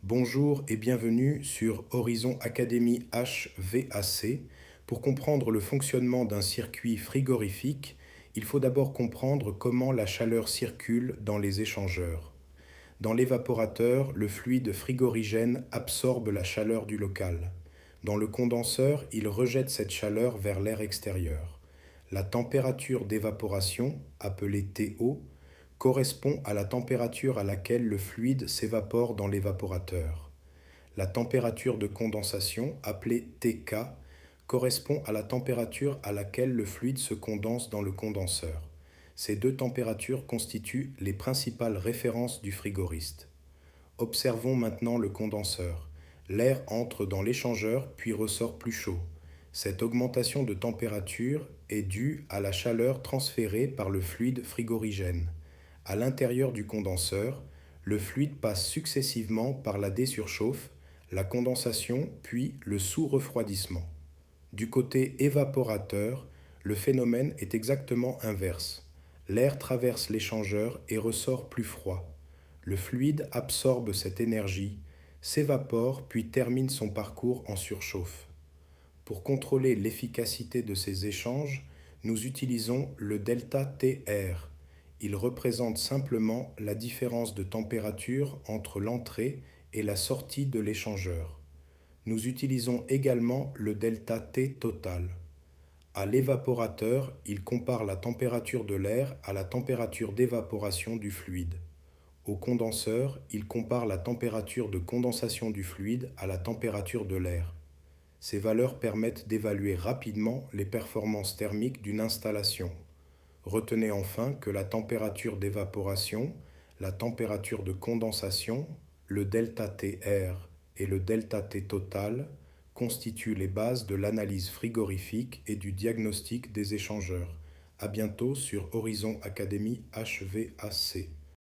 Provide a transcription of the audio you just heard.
Bonjour et bienvenue sur Horizon Academy HVAC. Pour comprendre le fonctionnement d'un circuit frigorifique, il faut d'abord comprendre comment la chaleur circule dans les échangeurs. Dans l'évaporateur, le fluide frigorigène absorbe la chaleur du local. Dans le condenseur, il rejette cette chaleur vers l'air extérieur. La température d'évaporation, appelée TO, correspond à la température à laquelle le fluide s'évapore dans l'évaporateur. La température de condensation, appelée TK, correspond à la température à laquelle le fluide se condense dans le condenseur. Ces deux températures constituent les principales références du frigoriste. Observons maintenant le condenseur. L'air entre dans l'échangeur puis ressort plus chaud. Cette augmentation de température est due à la chaleur transférée par le fluide frigorigène. À l'intérieur du condenseur, le fluide passe successivement par la désurchauffe, la condensation puis le sous-refroidissement. Du côté évaporateur, le phénomène est exactement inverse. L'air traverse l'échangeur et ressort plus froid. Le fluide absorbe cette énergie, s'évapore puis termine son parcours en surchauffe. Pour contrôler l'efficacité de ces échanges, nous utilisons le ΔTR. Il représente simplement la différence de température entre l'entrée et la sortie de l'échangeur. Nous utilisons également le ΔT total. À l'évaporateur, il compare la température de l'air à la température d'évaporation du fluide. Au condenseur, il compare la température de condensation du fluide à la température de l'air. Ces valeurs permettent d'évaluer rapidement les performances thermiques d'une installation. Retenez enfin que la température d'évaporation, la température de condensation, le ΔTR et le ΔT total constituent les bases de l'analyse frigorifique et du diagnostic des échangeurs. À bientôt sur Horizon Academy HVAC.